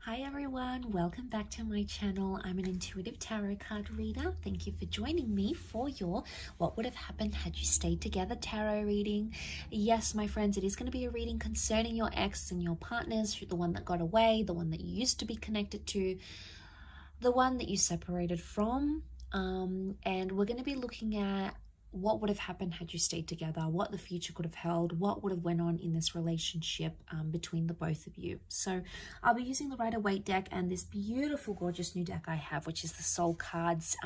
Hi everyone, welcome back to my channel. I'm an intuitive tarot card reader. Thank you for joining me for your What Would Have Happened Had You Stayed Together tarot reading. Yes, my friends, it is going to be a reading concerning your ex and your partners, the one that got away, the one that you used to be connected to, the one that you separated from. And we're going to be looking at what would have happened had you stayed together, what the future could have held, what would have went on in this relationship between the both of you. So I'll be using the Rider-Waite deck and this beautiful, gorgeous new deck I have, which is the Soul Cards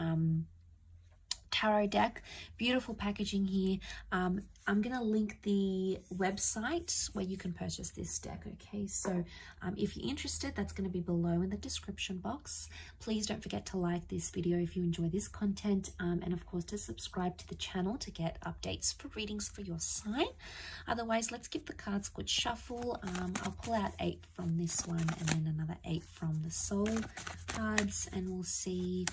tarot deck. Beautiful packaging here. I'm going to link the website where you can purchase this deck, okay? So if you're interested, that's going to be below in the description box. Please don't forget to like this video if you enjoy this content, and of course to subscribe to the channel to get updates for readings for your sign. Otherwise, let's give the cards a good shuffle. I'll pull out 8 from this one and then another 8 from the Soul cards, and we'll see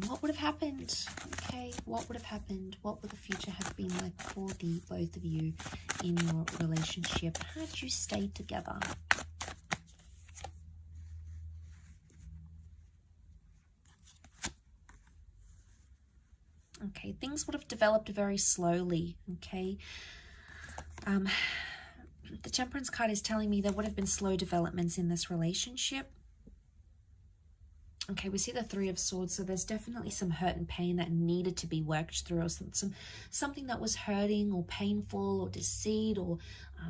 what would have happened. Okay, what would have happened? What would the future have been like for the both of you in your relationship had you stayed together? Okay, things would have developed very slowly. Okay, the Temperance card is telling me there would have been slow developments in this relationship. Okay, we see the Three of Swords, so there's definitely some hurt and pain that needed to be worked through, or something that was hurting or painful or deceit or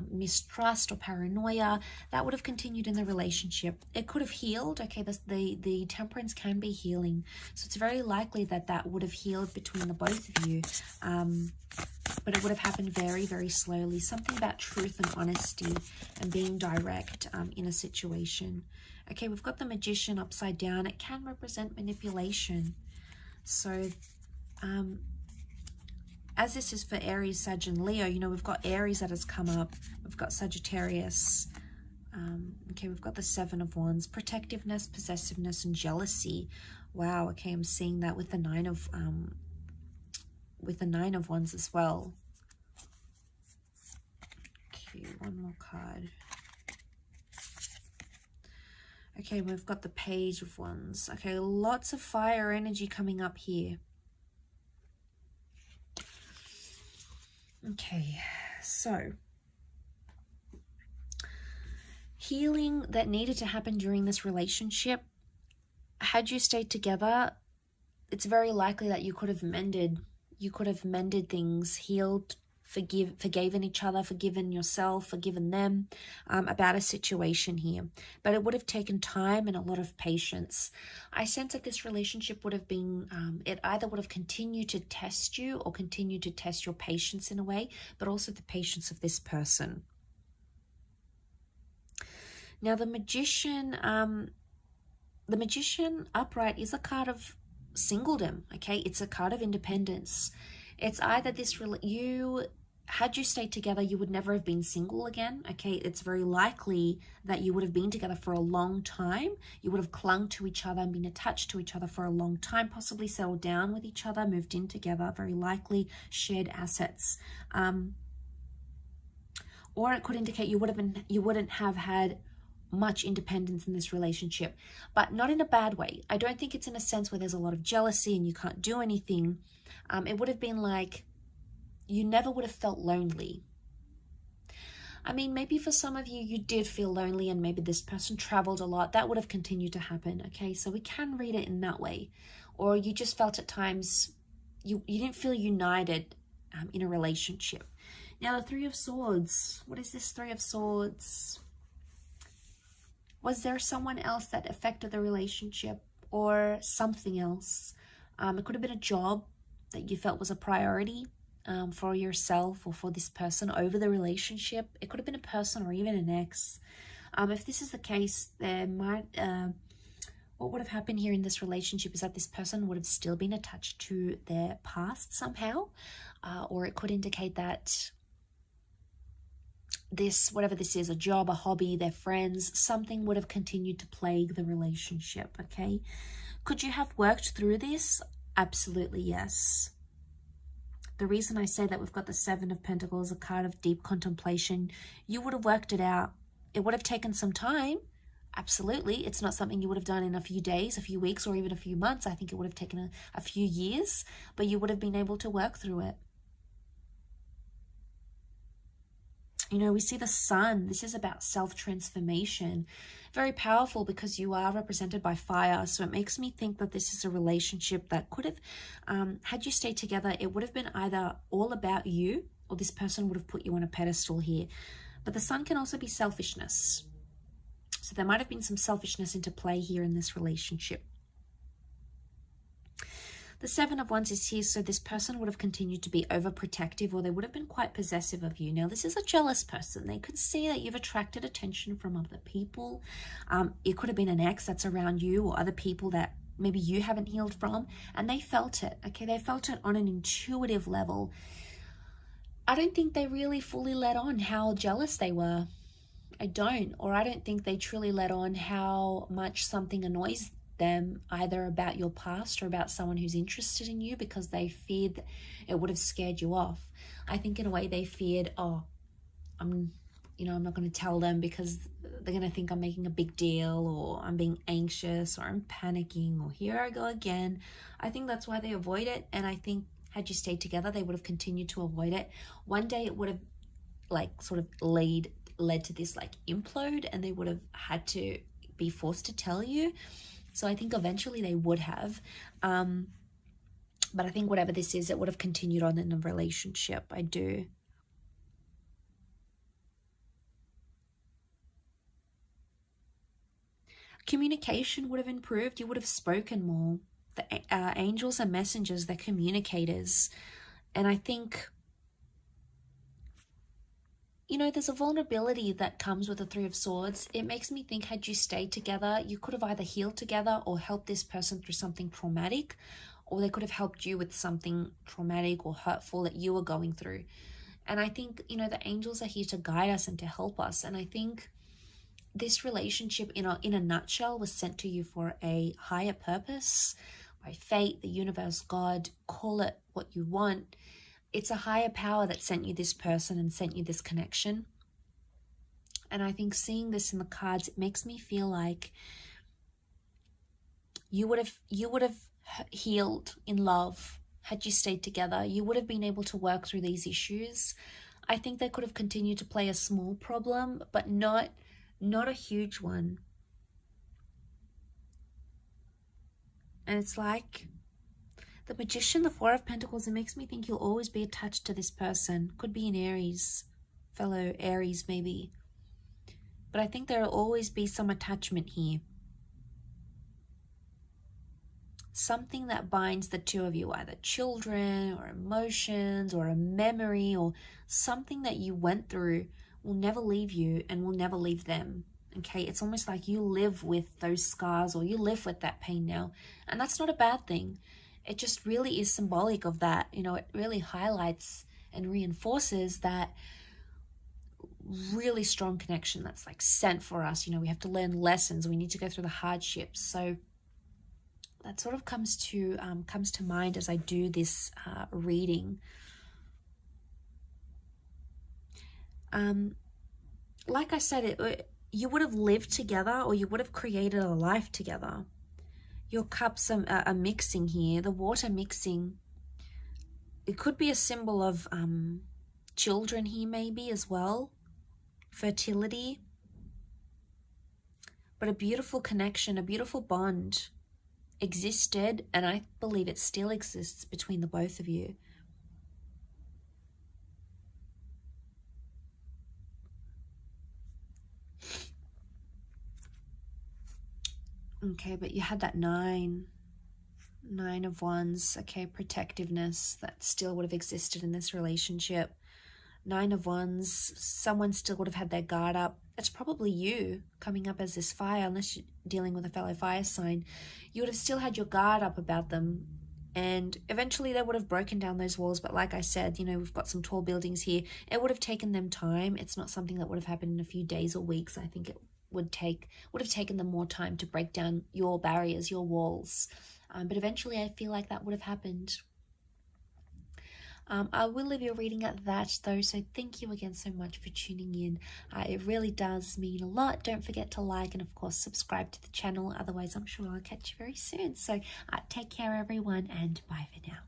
mistrust or paranoia that would have continued in the relationship. It could have healed. Okay, the Temperance can be healing, so it's very likely that that would have healed between the both of you, but it would have happened very, very slowly. Something about truth and honesty and being direct in a situation. Okay, we've got the Magician upside down. It can represent manipulation. So, as this is for Aries, Sag, and Leo, you know, we've got Aries that has come up. We've got Sagittarius. Okay, we've got the Seven of Wands. Protectiveness, possessiveness, and jealousy. Wow, okay, I'm seeing that with the Nine of Wands as well. Okay, one more card. Okay, we've got the Page of Wands. Okay, lots of fire energy coming up here. Okay, so healing that needed to happen during this relationship. Had you stayed together, it's very likely that you could have mended things, healed, forgiven each other, forgiven yourself, forgiven them about a situation here. But it would have taken time and a lot of patience. I sense that this relationship would have been, it either would have continued to test you or continued to test your patience in a way, but also the patience of this person. Now the Magician upright is a card of singledom, okay? It's a card of independence. It's either had you stayed together, you would never have been single again, okay? It's very likely that you would have been together for a long time. You would have clung to each other and been attached to each other for a long time, possibly settled down with each other, moved in together, very likely shared assets. Or it could indicate you wouldn't have had much independence in this relationship, but not in a bad way. I don't think it's in a sense where there's a lot of jealousy and you can't do anything. It would have been like you never would have felt lonely. I mean, maybe for some of you, you did feel lonely and maybe this person traveled a lot. That would have continued to happen, okay? So we can read it in that way. Or you just felt at times you didn't feel united in a relationship. Now, the Three of Swords. What is this Three of Swords? Was there someone else that affected the relationship or something else? It could have been a job that you felt was a priority for yourself or for this person over the relationship. It could have been a person or even an ex. If this is the case, there might what would have happened here in this relationship is that this person would have still been attached to their past somehow, or it could indicate that this, whatever this is, a job, a hobby, their friends, something would have continued to plague the relationship, okay? Could you have worked through this? Absolutely, yes. The reason I say that we've got the Seven of Pentacles, a card of deep contemplation, you would have worked it out. It would have taken some time, Absolutely. It's not something you would have done in a few days, a few weeks, or even a few months. I think it would have taken a few years, but you would have been able to work through it. You know, we see the sun. This is about self-transformation. Very powerful because you are represented by fire. So it makes me think that this is a relationship that could have, had you stayed together, it would have been either all about you or this person would have put you on a pedestal here. But the sun can also be selfishness. So there might have been some selfishness into play here in this relationship. The Seven of Wands is here, so this person would have continued to be overprotective, or they would have been quite possessive of you. Now, this is a jealous person. They could see that you've attracted attention from other people. It could have been an ex that's around you or other people that maybe you haven't healed from, and they felt it, okay? They felt it on an intuitive level. I don't think they really fully let on how jealous they were. I don't think they truly let on how much something annoys them, either about your past or about someone who's interested in you, because they feared that it would have scared you off. I think in a way they feared, oh, I'm not going to tell them because they're going to think I'm making a big deal, or I'm being anxious, or I'm panicking, or here I go again. I think that's why they avoid it. And I think had you stayed together, they would have continued to avoid it. One day it would have sort of led to this implode, and they would have had to be forced to tell you. So I think eventually they would have, but I think whatever this is, it would have continued on in a relationship. I do. Communication would have improved. You would have spoken more. The angels are messengers, they're communicators. And I think, there's a vulnerability that comes with the Three of Swords. It makes me think, had you stayed together, you could have either healed together or helped this person through something traumatic, or they could have helped you with something traumatic or hurtful that you were going through. And I think, the angels are here to guide us and to help us. And I think this relationship, in a nutshell, was sent to you for a higher purpose, by fate, the universe, God, call it what you want. It's a higher power that sent you this person and sent you this connection. And I think seeing this in the cards, it makes me feel like you would have healed in love had you stayed together. You would have been able to work through these issues. I think they could have continued to play a small problem, but not a huge one. And it's like the Magician, the Four of Pentacles, it makes me think you'll always be attached to this person. Could be an Aries, fellow Aries maybe. But I think there will always be some attachment here. Something that binds the two of you, either children or emotions or a memory or something that you went through, will never leave you and will never leave them. Okay, it's almost like you live with those scars, or you live with that pain now. And that's not a bad thing. It just really is symbolic of that. It really highlights and reinforces that really strong connection that's sent for us. We have to learn lessons. We need to go through the hardships. So that sort of comes to mind as I do this reading. Like I said, you would have lived together, or you would have created a life together. Your cups are mixing here, the water mixing. It could be a symbol of children here maybe as well, fertility. But a beautiful connection, a beautiful bond existed, and I believe it still exists between the both of you. Okay, but you had that Nine of Wands. Okay, protectiveness that still would have existed in this relationship. Nine of Wands, someone still would have had their guard up. It's probably you coming up as this fire, unless you're dealing with a fellow fire sign. You would have still had your guard up about them. And eventually they would have broken down those walls. But like I said, we've got some tall buildings here. It would have taken them time. It's not something that would have happened in a few days or weeks. I think it would have taken them more time to break down your barriers, your walls. But eventually I feel like that would have happened. I will leave your reading at that though, so thank you again so much for tuning in. It really does mean a lot. Don't forget to like and of course subscribe to the channel, otherwise I'm sure I'll catch you very soon. So take care everyone, and bye for now.